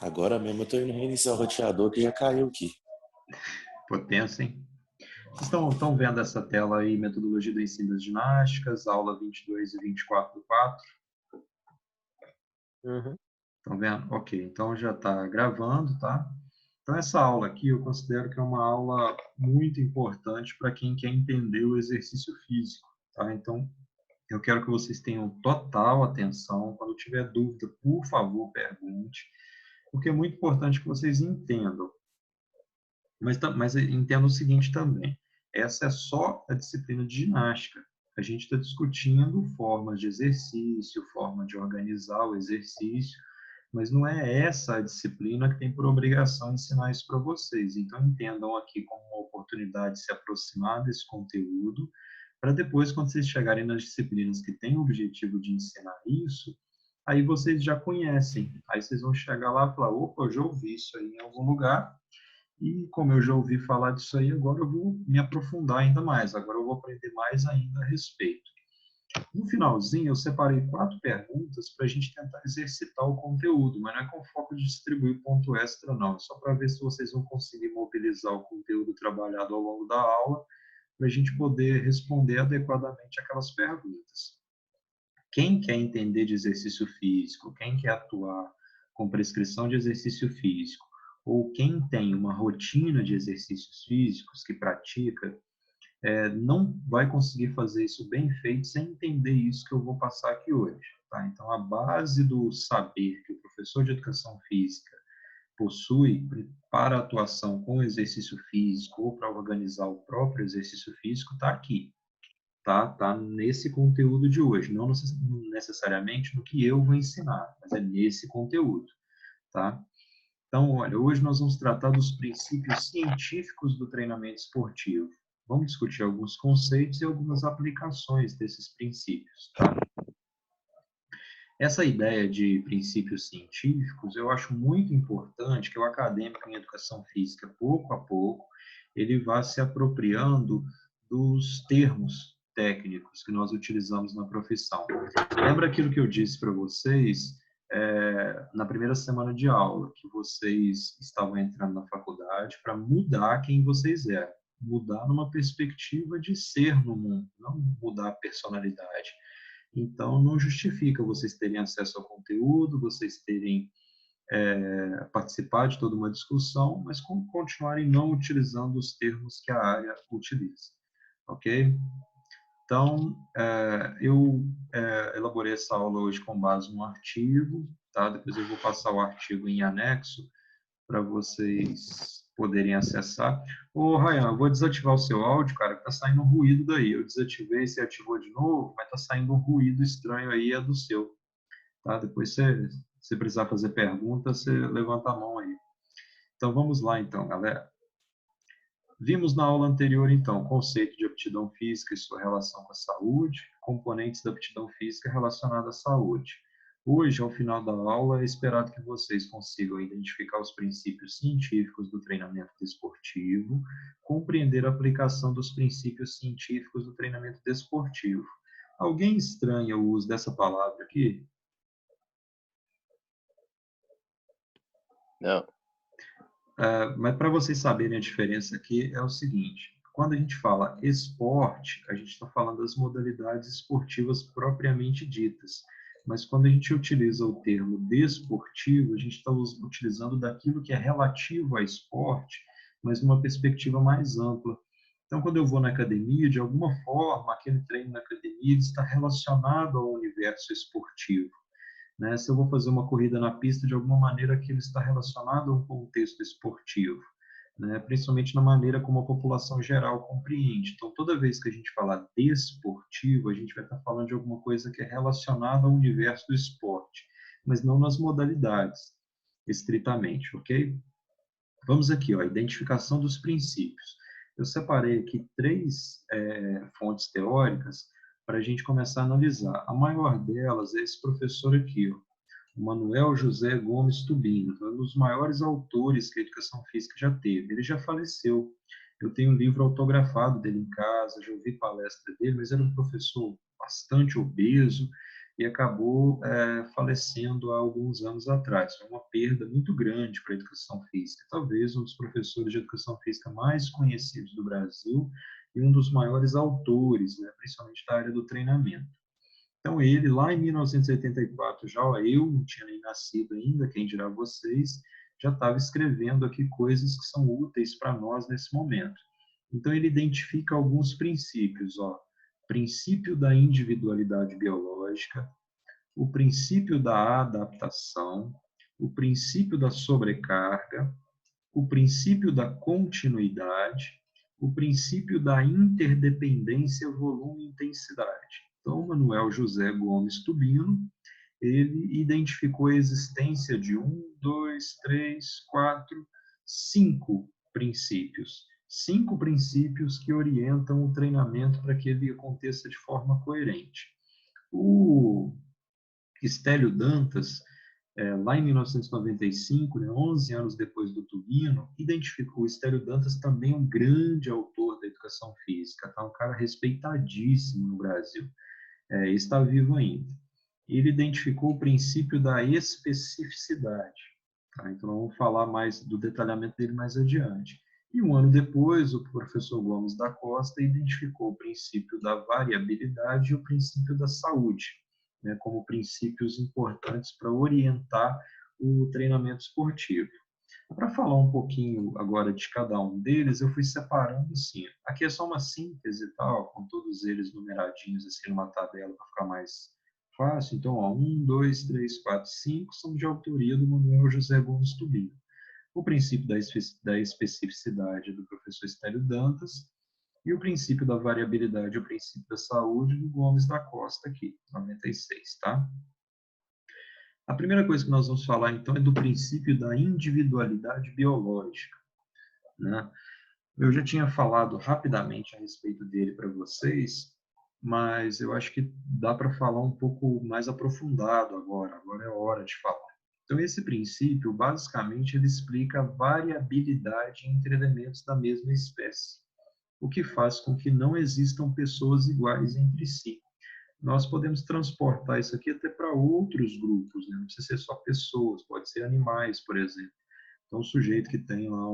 Agora mesmo eu tô indo reiniciar o roteador que já caiu aqui. Potência, hein? Vocês estão vendo essa tela aí, metodologia do ensino das ginásticas, aula 22 e 24 do 4? Uhum. Estão vendo? Ok, então já está gravando, tá? Então essa aula aqui eu considero que é uma aula muito importante para quem quer entender o exercício físico, tá? Então eu quero que vocês tenham total atenção. Quando tiver dúvida, por favor, pergunte, porque é muito importante que vocês entendam. Mas entenda o seguinte também, essa é só a disciplina de ginástica. A gente está discutindo formas de exercício, forma de organizar o exercício, mas não é essa a disciplina que tem por obrigação ensinar isso para vocês. Então, entendam aqui como uma oportunidade de se aproximar desse conteúdo, para depois, quando vocês chegarem nas disciplinas que têm o objetivo de ensinar isso, aí vocês já conhecem. Aí vocês vão chegar lá e falar, opa, eu já ouvi isso aí em algum lugar, e como eu já ouvi falar disso aí, agora eu vou me aprofundar ainda mais, agora eu vou aprender mais ainda a respeito. No finalzinho, eu separei 4 perguntas para a gente tentar exercitar o conteúdo, mas não é com foco de distribuir ponto extra, não. É só para ver se vocês vão conseguir mobilizar o conteúdo trabalhado ao longo da aula, para a gente poder responder adequadamente aquelas perguntas. Quem quer entender de exercício físico, quem quer atuar com prescrição de exercício físico, ou quem tem uma rotina de exercícios físicos que pratica, não vai conseguir fazer isso bem feito sem entender isso que eu vou passar aqui hoje. Tá? Então, a base do saber que o professor de educação física possui para a atuação com exercício físico ou para organizar o próprio exercício físico está aqui. Tá nesse conteúdo de hoje, não necessariamente no que eu vou ensinar, mas é nesse conteúdo, tá? Então, olha, hoje nós vamos tratar dos princípios científicos do treinamento esportivo. Vamos discutir alguns conceitos e algumas aplicações desses princípios, tá? Essa ideia de princípios científicos, eu acho muito importante que o acadêmico em educação física, pouco a pouco, ele vá se apropriando dos termos técnicos que nós utilizamos na profissão. Lembra aquilo que eu disse para vocês na primeira semana de aula, que vocês estavam entrando na faculdade para mudar quem vocês eram, mudar numa perspectiva de ser no mundo, não mudar a personalidade. Então, não justifica vocês terem acesso ao conteúdo, vocês terem participar de toda uma discussão, mas continuarem não utilizando os termos que a área utiliza, ok? Então, eu elaborei essa aula hoje com base num artigo, tá? Depois eu vou passar o artigo em anexo para vocês poderem acessar. Ô, Ryan, eu vou desativar o seu áudio, cara, que tá saindo um ruído daí. Eu desativei, você ativou de novo, mas tá saindo um ruído estranho aí, é do seu, tá? Depois você precisar fazer pergunta, você levanta a mão aí. Então, vamos lá então, galera. Vimos na aula anterior, então, o conceito de aptidão física e sua relação com a saúde, componentes da aptidão física relacionada à saúde. Hoje, ao final da aula, é esperado que vocês consigam identificar os princípios científicos do treinamento desportivo, compreender a aplicação dos princípios científicos do treinamento desportivo. Alguém estranha o uso dessa palavra aqui? Não. Mas para vocês saberem a diferença aqui é o seguinte, quando a gente fala esporte, a gente está falando das modalidades esportivas propriamente ditas, mas quando a gente utiliza o termo desportivo, a gente está utilizando daquilo que é relativo a esporte, mas numa perspectiva mais ampla. Então, quando eu vou na academia, de alguma forma, aquele treino na academia está relacionado ao universo esportivo. Né? Se eu vou fazer uma corrida na pista, de alguma maneira aquilo está relacionado a um contexto esportivo, né? Principalmente na maneira como a população geral compreende. Então, toda vez que a gente falar desportivo, a gente vai estar falando de alguma coisa que é relacionada ao universo do esporte, mas não nas modalidades, estritamente, ok? Vamos aqui, ó, identificação dos princípios. Eu separei aqui 3 fontes teóricas para a gente começar a analisar. A maior delas é esse professor aqui, ó, Manuel José Gomes Tubino, um dos maiores autores que a educação física já teve. Ele já faleceu. Eu tenho um livro autografado dele em casa, já ouvi palestra dele, mas era um professor bastante obeso, e acabou falecendo há alguns anos atrás. Foi uma perda muito grande para a educação física. Talvez um dos professores de educação física mais conhecidos do Brasil e um dos maiores autores, né, principalmente da área do treinamento. Então, ele, lá em 1984, já eu não tinha nem nascido ainda, quem dirá vocês, já estava escrevendo aqui coisas que são úteis para nós nesse momento. Então, ele identifica alguns princípios, ó. Princípio da individualidade biológica, o princípio da adaptação, o princípio da sobrecarga, o princípio da continuidade, o princípio da interdependência volume-intensidade. Então, Manuel José Gomes Tubino, ele identificou a existência de 5 princípios. 5 princípios que orientam o treinamento para que ele aconteça de forma coerente. O Stélio Dantas, lá em 1995, né, 11 anos depois do Tubino, identificou o Stélio Dantas também um grande autor da educação física, tá? Um cara respeitadíssimo no Brasil, está vivo ainda. Ele identificou o princípio da especificidade, tá? Então vamos falar mais do detalhamento dele mais adiante. E um ano depois, o professor Gomes da Costa identificou o princípio da variabilidade e o princípio da saúde, né, como princípios importantes para orientar o treinamento esportivo. Para falar um pouquinho agora de cada um deles, eu fui separando assim. Aqui é só uma síntese, tal, com todos eles numeradinhos assim numa tabela para ficar mais fácil. Então, ó, 1, 2, 3, 4, 5 são de autoria do Manuel José Gomes Tubino. O princípio da especificidade do professor Stélio Dantas, e o princípio da variabilidade, o princípio da saúde, do Gomes da Costa, aqui, 96, tá? A primeira coisa que nós vamos falar, então, é do princípio da individualidade biológica, né? Eu já tinha falado rapidamente a respeito dele para vocês, mas eu acho que dá para falar um pouco mais aprofundado agora. Agora é hora de falar. Então, esse princípio, basicamente, ele explica a variabilidade entre elementos da mesma espécie, o que faz com que não existam pessoas iguais entre si. Nós podemos transportar isso aqui até para outros grupos, né? Não precisa ser só pessoas, pode ser animais, por exemplo. Então, o sujeito que tem lá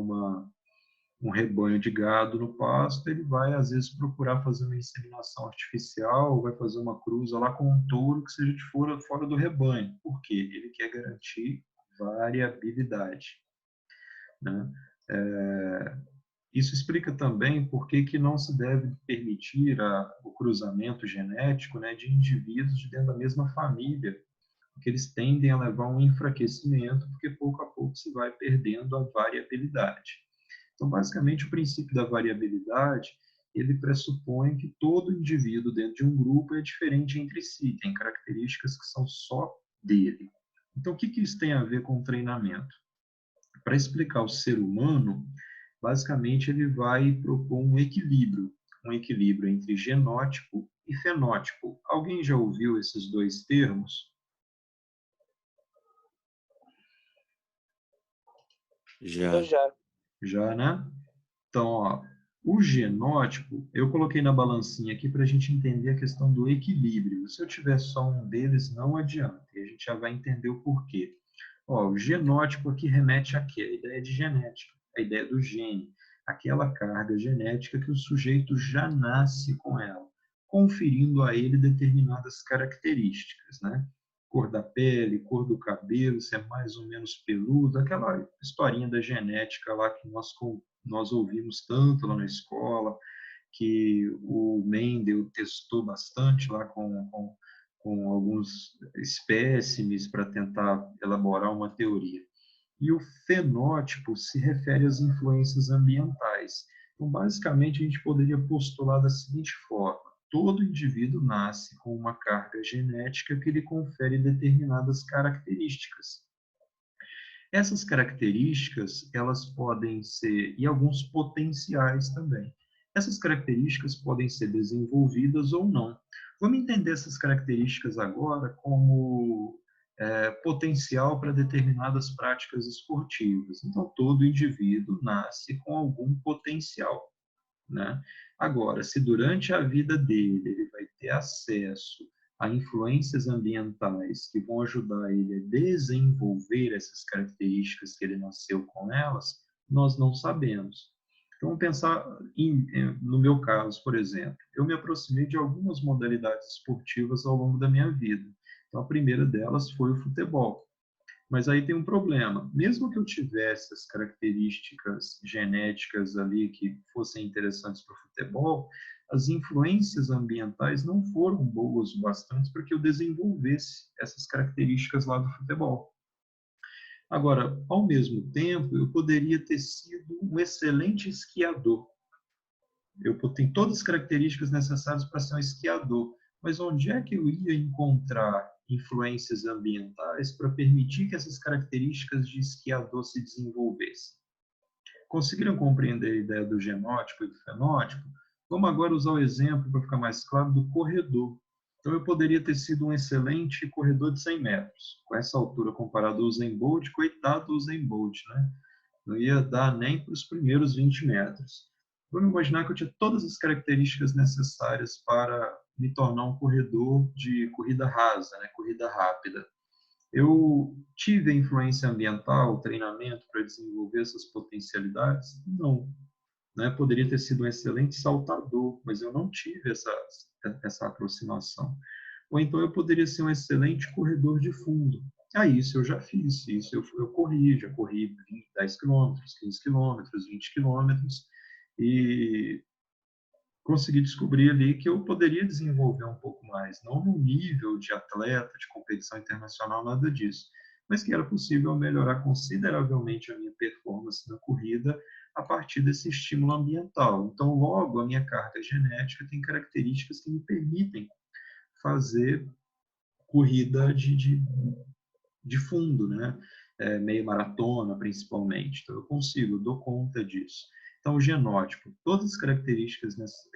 um rebanho de gado no pasto, ele vai, às vezes, procurar fazer uma inseminação artificial, vai fazer uma cruza lá com um touro que seja de fora do rebanho. Por quê? Ele quer garantir variabilidade, né? Isso explica também por que não se deve permitir o cruzamento genético, né, de indivíduos de dentro da mesma família, porque eles tendem a levar a um enfraquecimento, porque pouco a pouco se vai perdendo a variabilidade. Então, basicamente, o princípio da variabilidade, ele pressupõe que todo indivíduo dentro de um grupo é diferente entre si, tem características que são só dele. Então, o que isso tem a ver com o treinamento? Para explicar o ser humano, basicamente ele vai propor um equilíbrio entre genótipo e fenótipo. Alguém já ouviu esses dois termos? Já. Já, né? Então, ó, o genótipo, eu coloquei na balancinha aqui para a gente entender a questão do equilíbrio. Se eu tiver só um deles, não adianta. E a gente já vai entender o porquê. Ó, o genótipo aqui remete a quê? A ideia de genética, a ideia do gene, aquela carga genética que o sujeito já nasce com ela, conferindo a ele determinadas características, né? Cor da pele, cor do cabelo, se é mais ou menos peludo, aquela historinha da genética lá que nós ouvimos tanto lá na escola, que o Mendel testou bastante lá com alguns espécimes para tentar elaborar uma teoria. E o fenótipo se refere às influências ambientais. Então, basicamente, a gente poderia postular da seguinte forma: todo indivíduo nasce com uma carga genética que lhe confere determinadas características. Essas características, elas podem ser, e alguns potenciais também. Essas características podem ser desenvolvidas ou não. Vamos entender essas características agora como potencial para determinadas práticas esportivas. Então, todo indivíduo nasce com algum potencial, né? Agora, se durante a vida dele ele vai ter acesso a influências ambientais que vão ajudar ele a desenvolver essas características que ele nasceu com elas, nós não sabemos. Então, vamos pensar no meu caso, por exemplo. Eu me aproximei de algumas modalidades esportivas ao longo da minha vida. Então, a primeira delas foi o futebol. Mas aí tem um problema. Mesmo que eu tivesse as características genéticas ali que fossem interessantes para o futebol, as influências ambientais não foram boas o bastante para que eu desenvolvesse essas características lá do futebol. Agora, ao mesmo tempo, eu poderia ter sido um excelente esquiador. Eu tenho todas as características necessárias para ser um esquiador, mas onde é que eu ia encontrar influências ambientais para permitir que essas características de esquiador se desenvolvessem? Conseguiram compreender a ideia do genótipo e do fenótipo? Vamos agora usar o exemplo, para ficar mais claro, do corredor. Então, eu poderia ter sido um excelente corredor de 100 metros. Com essa altura comparado ao Usain Bolt, coitado do Usain Bolt, né? Não ia dar nem para os primeiros 20 metros. Vamos imaginar que eu tinha todas as características necessárias para me tornar um corredor de corrida rasa, né? Corrida rápida. Eu tive a influência ambiental, treinamento para desenvolver essas potencialidades? Não. Né? Poderia ter sido um excelente saltador, mas eu não tive essa aproximação. Ou então eu poderia ser um excelente corredor de fundo. Isso eu já fiz, isso eu corri, já corri 10 quilômetros, 15 quilômetros, 20 quilômetros, e consegui descobrir ali que eu poderia desenvolver um pouco mais, não no nível de atleta, de competição internacional, nada disso, mas que era possível melhorar consideravelmente a minha performance na corrida a partir desse estímulo ambiental. Então, logo, a minha carga genética tem características que me permitem fazer corrida de fundo, né? Meia maratona, principalmente. Então, eu consigo, eu dou conta disso. Então, o genótipo, todas as características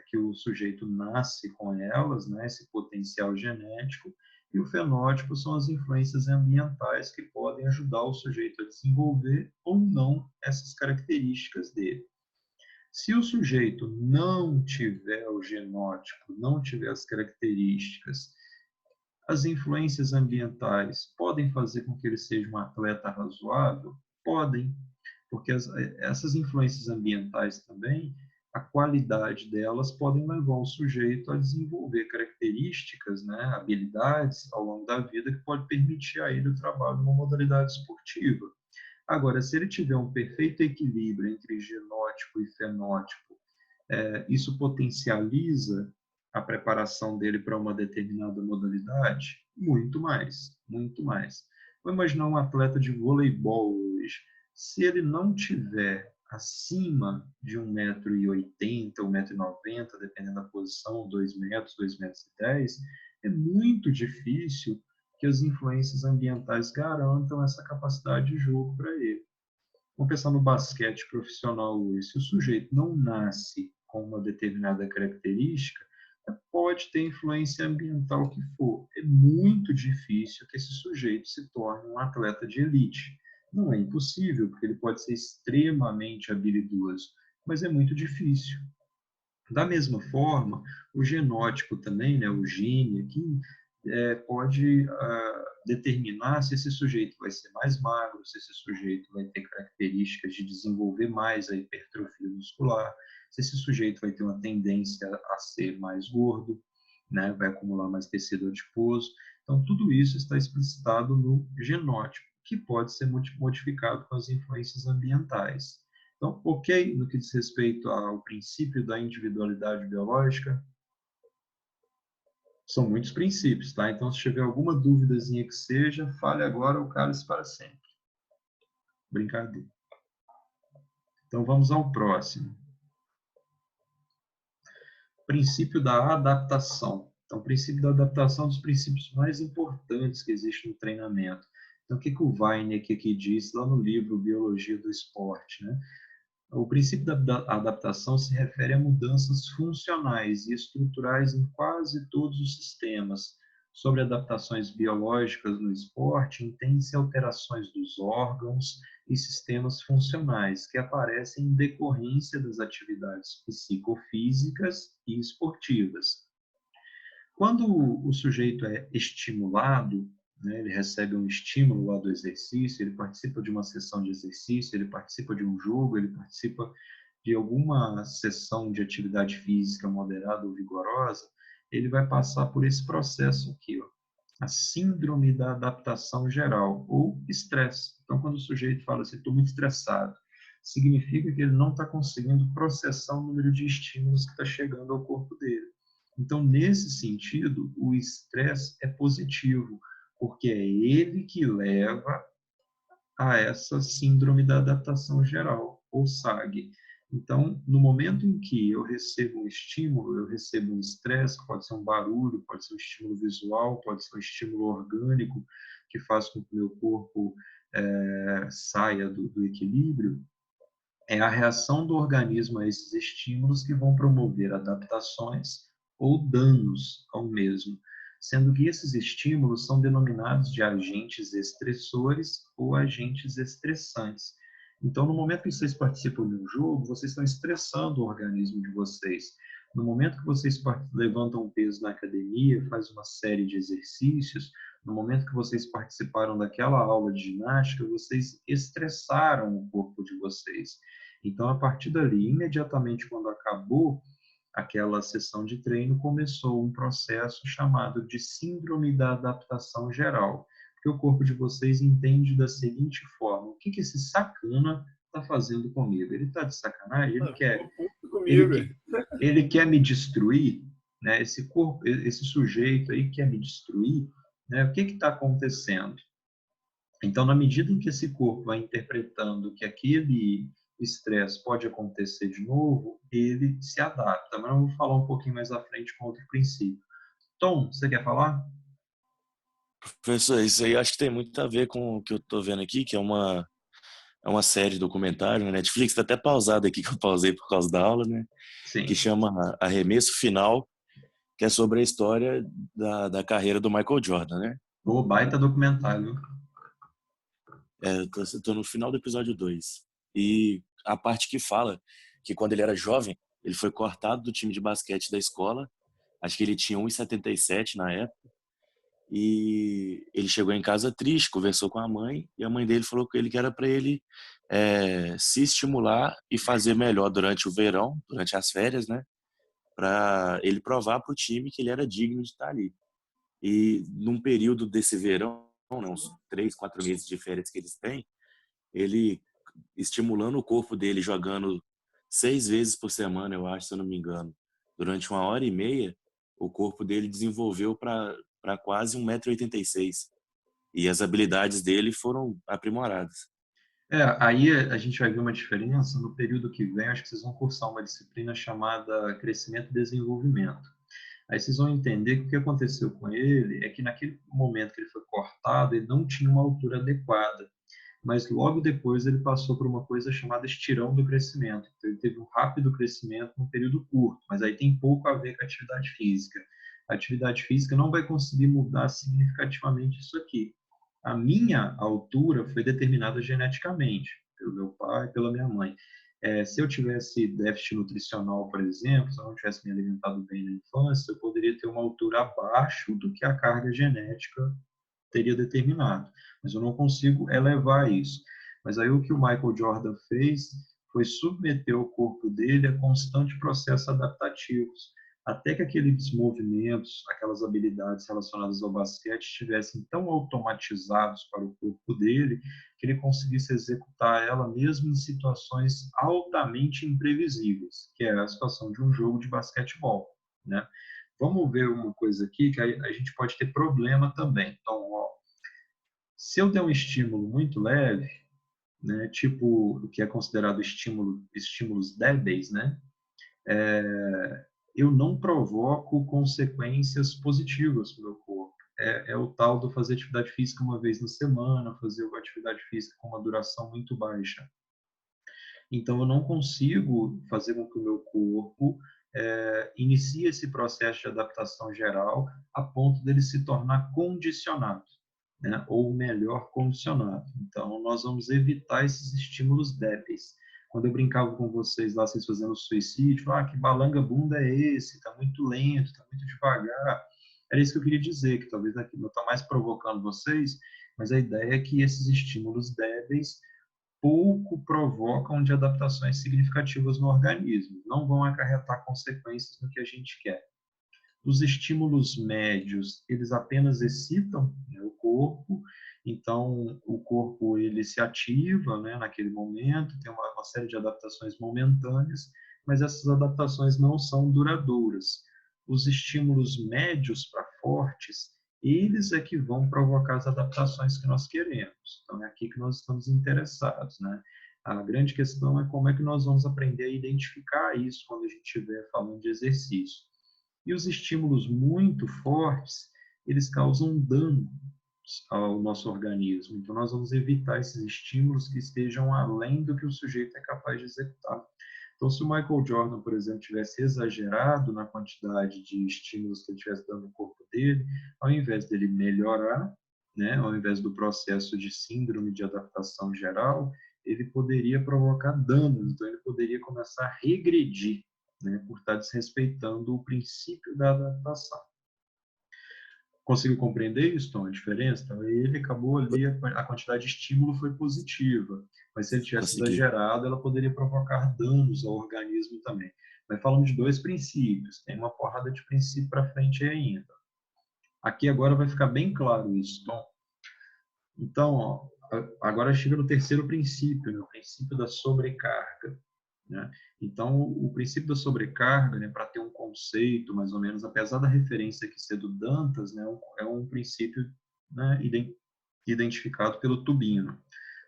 que o sujeito nasce com elas, né? Esse potencial genético, e o fenótipo são as influências ambientais que podem ajudar o sujeito a desenvolver ou não essas características dele. Se o sujeito não tiver o genótipo, não tiver as características, as influências ambientais podem fazer com que ele seja um atleta razoável? Podem, porque essas influências ambientais também, a qualidade delas podem levar o sujeito a desenvolver características, né, habilidades ao longo da vida que pode permitir a ele o trabalho numa modalidade esportiva. Agora, se ele tiver um perfeito equilíbrio entre genótipo e fenótipo, isso potencializa a preparação dele para uma determinada modalidade? Muito mais, muito mais. Vou imaginar um atleta de voleibol hoje. Se ele não tiver acima de 1,80 m, 1,90 m, dependendo da posição, 2 metros, 2,10 m, é muito difícil que as influências ambientais garantam essa capacidade de jogo para ele. Vamos pensar no basquete profissional hoje. Se o sujeito não nasce com uma determinada característica, pode ter influência ambiental que for. É muito difícil que esse sujeito se torne um atleta de elite. Não é impossível, porque ele pode ser extremamente habilidoso, mas é muito difícil. Da mesma forma, o genótipo também, né, o gene aqui, pode determinar se esse sujeito vai ser mais magro, se esse sujeito vai ter características de desenvolver mais a hipertrofia muscular, se esse sujeito vai ter uma tendência a ser mais gordo, né, vai acumular mais tecido adiposo. Então, tudo isso está explicitado no genótipo, que pode ser modificado com as influências ambientais. Então, ok no que diz respeito ao princípio da individualidade biológica? São muitos princípios, tá? Então, se tiver alguma duvidazinha que seja, fale agora ou cale-se para sempre. Brincadeira. Então, vamos ao próximo. Princípio da adaptação. Então, o princípio da adaptação é um dos princípios mais importantes que existe no treinamento. Então, o que o Weineck aqui diz lá no livro Biologia do Esporte, né? O princípio da adaptação se refere a mudanças funcionais e estruturais em quase todos os sistemas. Sobre adaptações biológicas no esporte, entende-se alterações dos órgãos e sistemas funcionais que aparecem em decorrência das atividades psicofísicas e esportivas. Quando o sujeito é estimulado, né, ele recebe um estímulo lá do exercício, ele participa de uma sessão de exercício, ele participa de um jogo, ele participa de alguma sessão de atividade física moderada ou vigorosa, ele vai passar por esse processo aqui, ó, a síndrome da adaptação geral, ou estresse. Então, quando o sujeito fala assim, estou muito estressado, significa que ele não está conseguindo processar o número de estímulos que está chegando ao corpo dele. Então, nesse sentido, o estresse é positivo, porque é ele que leva a essa síndrome da adaptação geral, ou SAG. Então, no momento em que eu recebo um estímulo, eu recebo um estresse, pode ser um barulho, pode ser um estímulo visual, pode ser um estímulo orgânico, que faz com que o meu corpo saia do equilíbrio, é a reação do organismo a esses estímulos que vão promover adaptações ou danos ao mesmo, sendo que esses estímulos são denominados de agentes estressores ou agentes estressantes. Então, no momento que vocês participam de um jogo, vocês estão estressando o organismo de vocês. No momento que vocês levantam peso na academia, faz uma série de exercícios, no momento que vocês participaram daquela aula de ginástica, vocês estressaram o corpo de vocês. Então, a partir dali, imediatamente quando acabou aquela sessão de treino, começou um processo chamado de síndrome da adaptação geral, porque o corpo de vocês entende da seguinte forma: o que esse sacana está fazendo comigo? Ele está de sacanagem? Ele Comigo. quer, ele quer me destruir? Né? Esse corpo, esse sujeito aí quer me destruir? Né? O que está acontecendo? Então, na medida em que esse corpo vai interpretando que aquele estresse pode acontecer de novo, ele se adapta. Mas eu vou falar um pouquinho mais à frente com outro princípio. Tom, você quer falar? Professor, isso aí acho que tem muito a ver com o que eu tô vendo aqui, que é uma série documentário, né? Netflix tá até pausado aqui, que eu pausei por causa da aula, né? Que Sim. chama Arremesso Final, que é sobre a história da carreira do Michael Jordan, né? O baita documentário. Eu tô no final do episódio 2. E a parte que fala que quando ele era jovem, ele foi cortado do time de basquete da escola. Acho que ele tinha 1,77 na época. E ele chegou em casa triste, conversou com a mãe, e a mãe dele falou que ele que era para ele se estimular e fazer melhor durante o verão, durante as férias, né? Para ele provar para o time que ele era digno de estar ali. E num período desse verão, né, uns 3, 4 meses de férias que eles têm, ele estimulando o corpo dele, jogando 6 vezes por semana, eu acho, se eu não me engano, durante 1 hora e meia, o corpo dele desenvolveu para quase 1,86 m. E as habilidades dele foram aprimoradas. Aí a gente vai ver uma diferença no período que vem. Acho que vocês vão cursar uma disciplina chamada Crescimento e Desenvolvimento. Aí vocês vão entender que o que aconteceu com ele é que naquele momento que ele foi cortado, ele não tinha uma altura adequada. Mas logo depois ele passou por uma coisa chamada estirão do crescimento. Então, ele teve um rápido crescimento num período curto, mas aí tem pouco a ver com a atividade física. A atividade física não vai conseguir mudar significativamente isso aqui. A minha altura foi determinada geneticamente, pelo meu pai e pela minha mãe. Se eu tivesse déficit nutricional, por exemplo, se eu não tivesse me alimentado bem na infância, eu poderia ter uma altura abaixo do que a carga genética teria determinado, mas eu não consigo elevar isso. Mas aí o que o Michael Jordan fez foi submeter o corpo dele a constante processos adaptativos, até que aqueles movimentos, aquelas habilidades relacionadas ao basquete estivessem tão automatizados para o corpo dele que ele conseguisse executar ela mesmo em situações altamente imprevisíveis, que é a situação de um jogo de basquetebol, né? Vamos ver uma coisa aqui que a gente pode ter problema também. Então, ó, se eu der um estímulo muito leve, né, tipo o que é considerado estímulos débeis, né, eu não provoco consequências positivas para o meu corpo. É o tal do fazer atividade física uma vez na semana, fazer uma atividade física com uma duração muito baixa. Então, eu não consigo fazer com que o meu corpo inicie esse processo de adaptação geral a ponto dele se tornar condicionado, né? Ou melhor, condicionado. Então, nós vamos evitar esses estímulos débeis. Quando eu brincava com vocês lá, vocês fazendo suicídio, que balanga bunda é esse? Está muito lento, está muito devagar. era isso que eu queria dizer, que talvez aqui eu estou mais provocando vocês, mas a ideia é que esses estímulos débeis pouco provocam de adaptações significativas no organismo, não vão acarretar consequências no que a gente quer. Os estímulos médios, eles apenas excitam, né, o corpo, então o corpo ele se ativa, né, naquele momento, tem uma série de adaptações momentâneas, mas essas adaptações não são duradouras. Os estímulos médios para fortes, eles é que vão provocar as adaptações que nós queremos. Então é aqui que nós estamos interessados, né? A grande questão é como é que nós vamos aprender a identificar isso quando a gente estiver falando de exercício. E os estímulos muito fortes, eles causam dano ao nosso organismo. Então, nós vamos evitar esses estímulos que estejam além do que o sujeito é capaz de executar. Então, se o Michael Jordan, por exemplo, tivesse exagerado na quantidade de estímulos que ele estivesse dando no corpo dele, ao invés dele melhorar, né, ao invés do processo de síndrome de adaptação geral, ele poderia provocar danos. Então, ele poderia começar a regredir, né, por estar desrespeitando o princípio da adaptação. Conseguiu compreender isso, Tom, a diferença? Então, ele acabou ali, a quantidade de estímulo foi positiva, mas se ele tivesse Consegui. exagerado, ela poderia provocar danos ao organismo também. Mas falamos de dois princípios, tem uma porrada de princípio para frente ainda. Aqui agora vai ficar bem claro isso, Tom. Então, ó, agora chega no terceiro princípio, né, o princípio da sobrecarga. Né? Então, o princípio da sobrecarga, né, para ter um conceito, mais ou menos, apesar da referência aqui ser do Dantas, né, é um princípio, né, identificado pelo Tubino.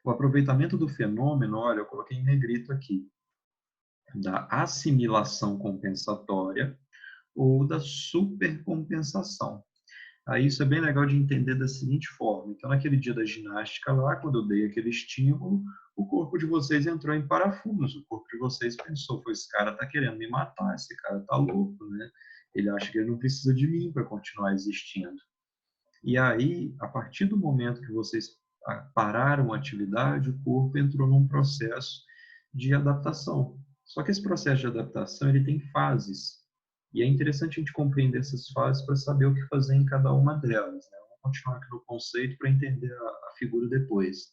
O aproveitamento do fenômeno, olha, eu coloquei em negrito aqui, da assimilação compensatória ou da supercompensação. Aí isso é bem legal de entender da seguinte forma. Então, naquele dia da ginástica lá, quando eu dei aquele estímulo, o corpo de vocês entrou em parafuso. O corpo de vocês pensou, esse cara está querendo me matar, esse cara está louco, né? Ele acha que ele não precisa de mim para continuar existindo. E aí, a partir do momento que vocês pararam a atividade, o corpo entrou num processo de adaptação. Só que esse processo de adaptação, ele tem fases. E é interessante a gente compreender essas fases para saber o que fazer em cada uma delas. Né? Vamos continuar aqui no conceito para entender a figura depois.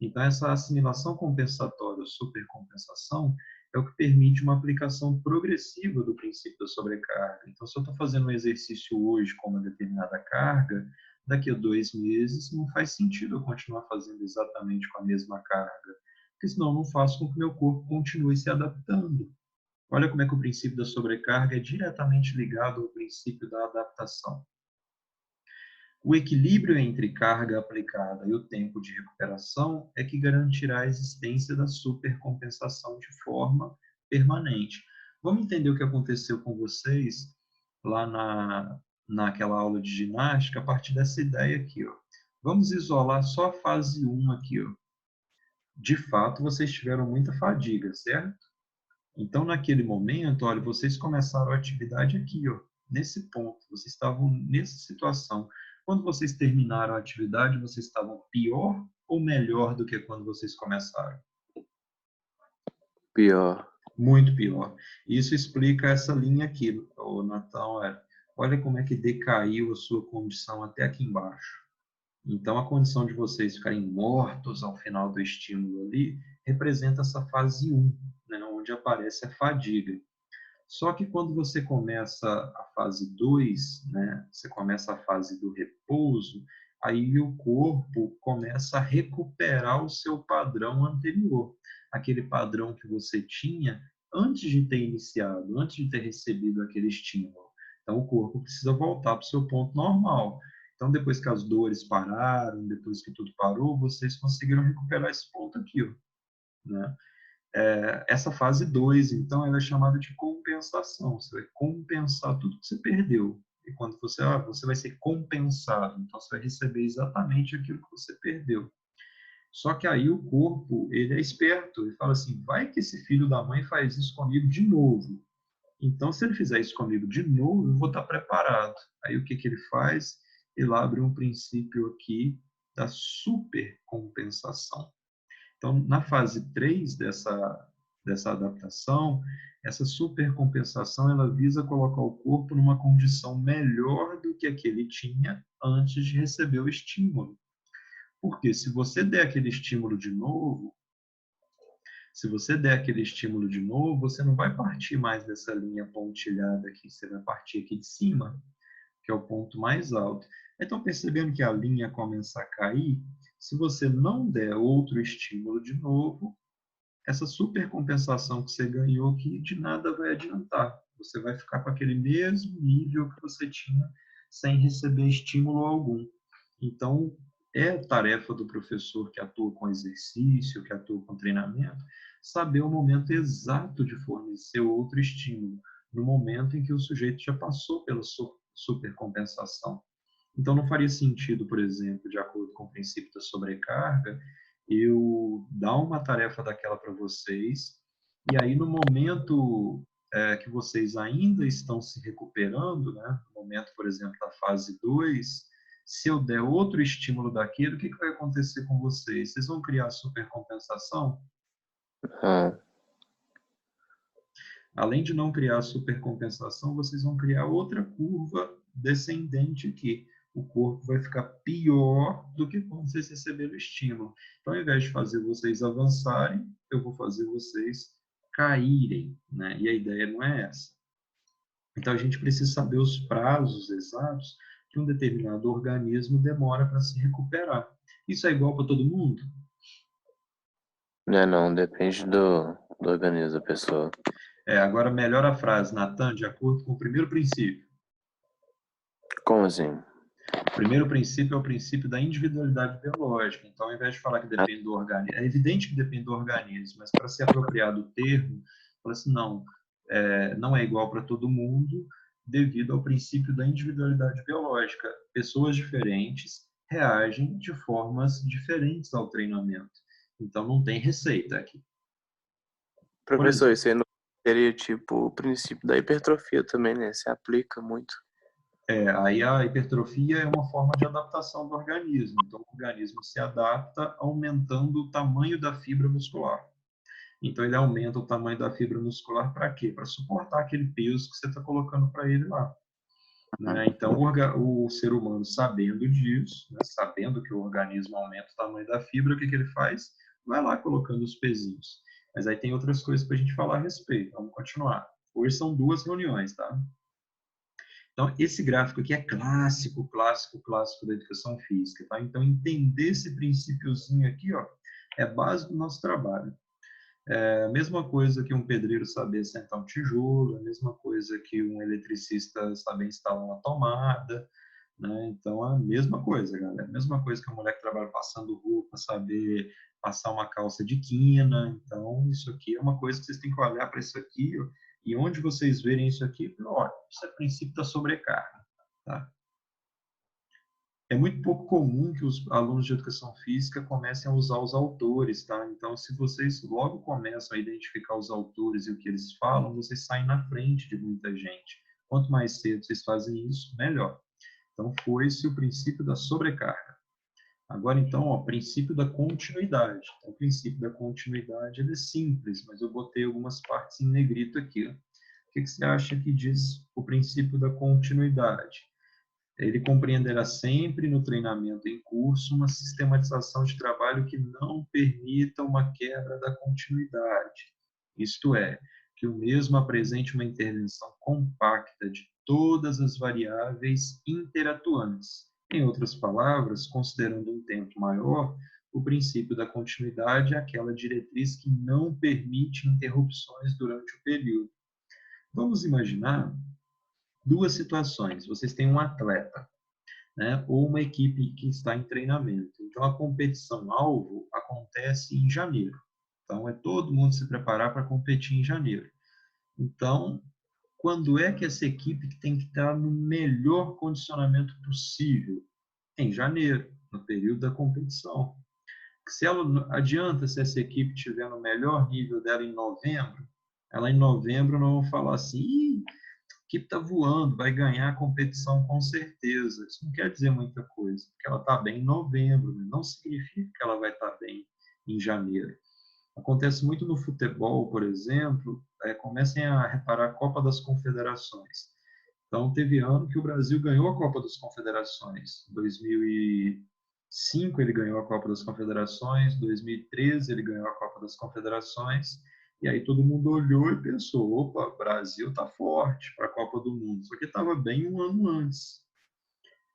Então, essa assimilação compensatória ou supercompensação é o que permite uma aplicação progressiva do princípio da sobrecarga. Então, se eu estou fazendo um exercício hoje com uma determinada carga, daqui a 2 meses não faz sentido eu continuar fazendo exatamente com a mesma carga, porque senão eu não faço com que meu corpo continue se adaptando. Olha como é que o princípio da sobrecarga é diretamente ligado ao princípio da adaptação. O equilíbrio entre carga aplicada e o tempo de recuperação é que garantirá a existência da supercompensação de forma permanente. Vamos entender o que aconteceu com vocês lá naquela aula de ginástica a partir dessa ideia aqui. Ó. Vamos isolar só a fase 1 aqui. Ó. De fato, vocês tiveram muita fadiga, certo? Então, naquele momento, olha, vocês começaram a atividade aqui, ó, nesse ponto. Vocês estavam nessa situação. Quando vocês terminaram a atividade, vocês estavam pior ou melhor do que quando vocês começaram? Pior. Muito pior. Isso explica essa linha aqui, Natão. Olha como é que decaiu a sua condição até aqui embaixo. Então, a condição de vocês ficarem mortos ao final do estímulo ali representa essa fase 1, né, onde aparece a fadiga. Só que quando você começa a fase 2, né, você começa a fase do repouso, aí o corpo começa a recuperar o seu padrão anterior, aquele padrão que você tinha antes de ter iniciado, antes de ter recebido aquele estímulo. Então, o corpo precisa voltar para o seu ponto normal. Então, depois que as dores pararam, depois que tudo parou, vocês conseguiram recuperar esse ponto aqui, ó, né? Essa fase 2, então, ela é chamada de compensação. Você vai compensar tudo que você perdeu. E quando você vai ser compensado, então você vai receber exatamente aquilo que você perdeu. Só que aí o corpo, ele é esperto, ele fala assim, vai que esse filho da mãe faz isso comigo de novo. Então, se ele fizer isso comigo de novo, eu vou estar preparado. Aí o que ele faz? Ele abre um princípio aqui da supercompensação. Então, na fase 3 dessa dessa adaptação, essa supercompensação ela visa colocar o corpo numa condição melhor do que a que ele tinha antes de receber o estímulo. Porque se você der aquele estímulo de novo, se você der aquele estímulo de novo, você não vai partir mais dessa linha pontilhada aqui, você vai partir aqui de cima, que é o ponto mais alto. Então, percebendo que a linha começa a cair, se você não der outro estímulo de novo, essa supercompensação que você ganhou aqui de nada vai adiantar. Você vai ficar com aquele mesmo nível que você tinha sem receber estímulo algum. Então, é tarefa do professor que atua com exercício, que atua com treinamento, saber o momento exato de fornecer outro estímulo, no momento em que o sujeito já passou pela supercompensação. Então, não faria sentido, por exemplo, de acordo com o princípio da sobrecarga, eu dar uma tarefa daquela para vocês, e aí no momento que vocês ainda estão se recuperando, né, no momento, por exemplo, da fase 2, se eu der outro estímulo daquilo, o que vai acontecer com vocês? Vocês vão criar supercompensação? Ah, Além de não criar supercompensação, vocês vão criar outra curva descendente aqui. O corpo vai ficar pior do que quando vocês receberam o estímulo. Então, ao invés de fazer vocês avançarem, eu vou fazer vocês caírem, né? E a ideia não é essa. Então, a gente precisa saber os prazos exatos que um determinado organismo demora para se recuperar. Isso é igual para todo mundo? não, depende do organismo da pessoa. Agora, melhora a frase, Natan, de acordo com o primeiro princípio. Como assim? O primeiro princípio é o princípio da individualidade biológica. Então, ao invés de falar que depende do organismo, é evidente que depende do organismo, mas para se apropriar do termo, fala assim, não é igual para todo mundo, devido ao princípio da individualidade biológica. Pessoas diferentes reagem de formas diferentes ao treinamento. Então, não tem receita aqui. Professor, isso aí não seria tipo o princípio da hipertrofia também, né? Se aplica muito. Aí a hipertrofia é uma forma de adaptação do organismo. Então, o organismo se adapta aumentando o tamanho da fibra muscular. Então, ele aumenta o tamanho da fibra muscular para quê? Para suportar aquele peso que você está colocando para ele lá. Né? Então, o ser humano, sabendo disso, né? Sabendo que o organismo aumenta o tamanho da fibra, o que ele faz? Vai lá colocando os pezinhos. Mas aí tem outras coisas para a gente falar a respeito. Vamos continuar. Hoje são 2 reuniões, tá? Então, esse gráfico aqui é clássico da educação física, tá? Então, entender esse princípiozinho aqui, ó, é base do nosso trabalho. É a mesma coisa que um pedreiro saber sentar um tijolo, a mesma coisa que um eletricista saber instalar uma tomada, né? Então, a mesma coisa, galera. A mesma coisa que a mulher que trabalha passando roupa saber passar uma calça de quina. Então, isso aqui é uma coisa que vocês têm que olhar para isso aqui, ó, e onde vocês verem isso aqui, olha, isso é o princípio da sobrecarga, tá? É muito pouco comum que os alunos de educação física comecem a usar os autores, tá? Então, se vocês logo começam a identificar os autores e o que eles falam, vocês saem na frente de muita gente. Quanto mais cedo vocês fazem isso, melhor. Então, foi-se o princípio da sobrecarga. Agora, então, o princípio da continuidade. Então, o princípio da continuidade ele é simples, mas eu botei algumas partes em negrito aqui. Ó. O que você acha que diz o princípio da continuidade? Ele compreenderá sempre no treinamento em curso uma sistematização de trabalho que não permita uma quebra da continuidade. Isto é, que o mesmo apresente uma intervenção compacta de todas as variáveis interatuantes. Em outras palavras, considerando um tempo maior, o princípio da continuidade é aquela diretriz que não permite interrupções durante o período. Vamos imaginar 2 situações. Vocês têm um atleta, né, ou uma equipe que está em treinamento. Então, a competição-alvo acontece em janeiro. Então, é todo mundo se preparar para competir em janeiro. Então, quando é que essa equipe tem que estar no melhor condicionamento possível? Em janeiro, no período da competição. Se ela adianta se essa equipe estiver no melhor nível dela em novembro, ela em novembro não vão falar assim, a equipe está voando, vai ganhar a competição com certeza. Isso não quer dizer muita coisa, porque ela está bem em novembro, né? Não significa que ela vai estar bem em janeiro. Acontece muito no futebol, por exemplo, comecem a reparar a Copa das Confederações. Então, teve ano que o Brasil ganhou a Copa das Confederações. Em 2005 ele ganhou a Copa das Confederações, 2013 ele ganhou a Copa das Confederações, e aí todo mundo olhou e pensou, opa, o Brasil está forte para a Copa do Mundo, só que estava bem um ano antes.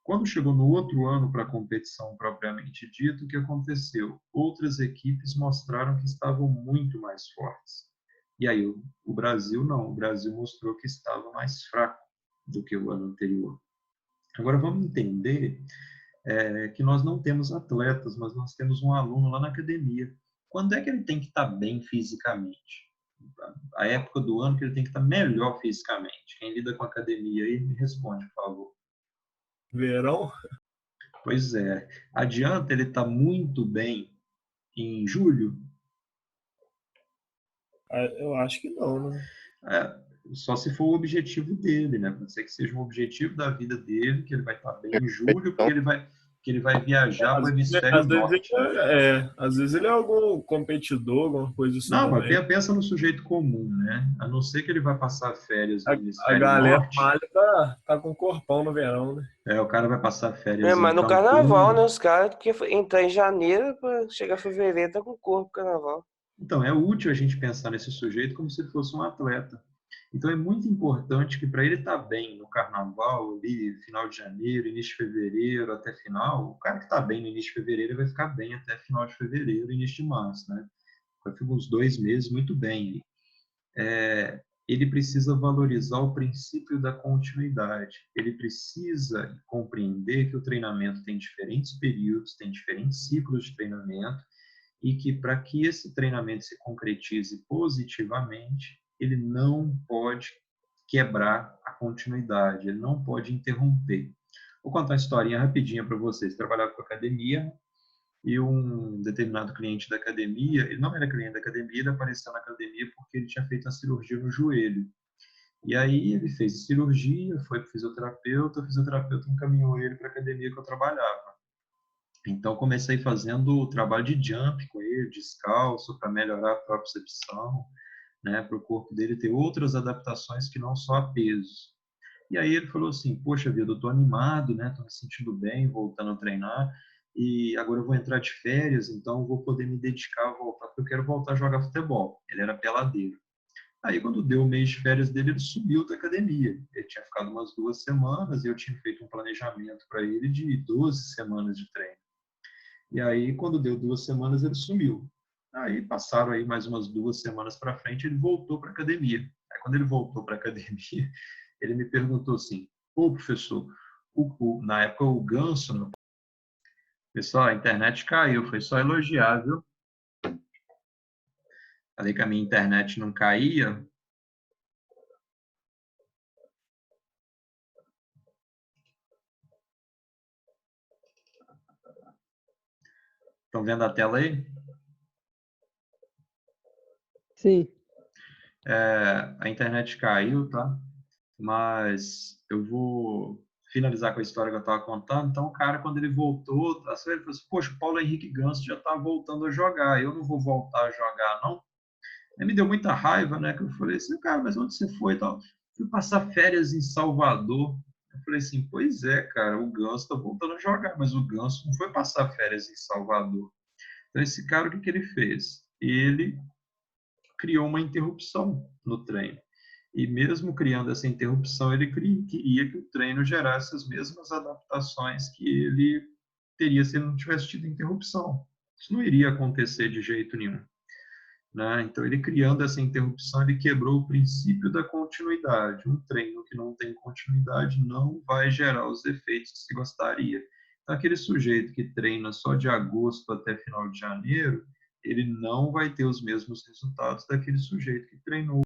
Quando chegou no outro ano para a competição propriamente dita, o que aconteceu? Outras equipes mostraram que estavam muito mais fortes. E aí o Brasil não, o Brasil mostrou que estava mais fraco do que o ano anterior. Agora vamos entender que nós não temos atletas, mas nós temos um aluno lá na academia. Quando é que ele tem que estar bem fisicamente? A época do ano que ele tem que estar melhor fisicamente. Quem lida com a academia aí, me responde, por favor. Verão? Pois é. Adianta ele estar muito bem em julho? Eu acho que não, né? Só se for o objetivo dele, né? Pode ser que seja um objetivo da vida dele, que ele vai estar bem em julho, porque ele vai viajar para o hemisfério norte. Às vezes ele é algum competidor, alguma coisa assim Não, também. mas pensa no sujeito comum, né? A não ser que ele vai passar férias no A hemisfério galera norte. malha tá com corpão no verão, né? O cara vai passar férias Mas em no Cancún. carnaval, né? Os caras, porque entrar em janeiro para chegar em fevereiro, tá com o corpo carnaval. Então, é útil a gente pensar nesse sujeito como se ele fosse um atleta. Então, é muito importante que para ele estar bem no carnaval, ali, final de janeiro, início de fevereiro, até final, o cara que está bem no início de fevereiro vai ficar bem até final de fevereiro, início de março, né? Vai ficar uns 2 meses muito bem. Ele precisa valorizar o princípio da continuidade. Ele precisa compreender que o treinamento tem diferentes períodos, tem diferentes ciclos de treinamento, e que para que esse treinamento se concretize positivamente, ele não pode quebrar a continuidade, ele não pode interromper. Vou contar uma historinha rapidinha para vocês. Trabalhava com academia e um determinado cliente da academia, ele não era cliente da academia, ele apareceu na academia porque ele tinha feito uma cirurgia no joelho. E aí ele fez a cirurgia, foi para o fisioterapeuta encaminhou ele para a academia que eu trabalhava. Então, comecei fazendo o trabalho de jump com ele, descalço, para melhorar a propriocepção, né, para o corpo dele ter outras adaptações que não só a peso. E aí ele falou assim, poxa vida, eu estou animado, né, estou me sentindo bem, voltando a treinar, e agora eu vou entrar de férias, então eu vou poder me dedicar a voltar, porque eu quero voltar a jogar futebol. Ele era peladeiro. Aí, quando deu o mês de férias dele, ele sumiu da academia. Ele tinha ficado umas 2 semanas e eu tinha feito um planejamento para ele de 12 semanas de treino. E aí, quando deu 2 semanas, ele sumiu. Aí passaram aí mais umas 2 semanas para frente, ele voltou para a academia. Aí, quando ele voltou para a academia, ele me perguntou assim, ô professor, na época o Ganso, né? Pessoal, a internet caiu, foi só elogiar, viu? Falei que a minha internet não caía. Estão vendo a tela aí? Sim. A internet caiu, tá? Mas eu vou finalizar com a história que eu estava contando. Então, o cara, quando ele voltou, ele falou assim, poxa, o Paulo Henrique Ganso já está voltando a jogar, eu não vou voltar a jogar, não? Aí me deu muita raiva, né? Que eu falei assim, cara, mas onde você foi? Então, fui passar férias em Salvador. Eu falei assim, pois é, cara, o Ganso está voltando a jogar, mas o Ganso não foi passar férias em Salvador. Então, esse cara, o que ele fez? Ele criou uma interrupção no treino. E mesmo criando essa interrupção, ele queria que o treino gerasse as mesmas adaptações que ele teria se ele não tivesse tido interrupção. Isso não iria acontecer de jeito nenhum. Né? Então, ele criando essa interrupção, ele quebrou o princípio da continuidade. Um treino que não tem continuidade não vai gerar os efeitos que se gostaria. Então, aquele sujeito que treina só de agosto até final de janeiro, ele não vai ter os mesmos resultados daquele sujeito que treinou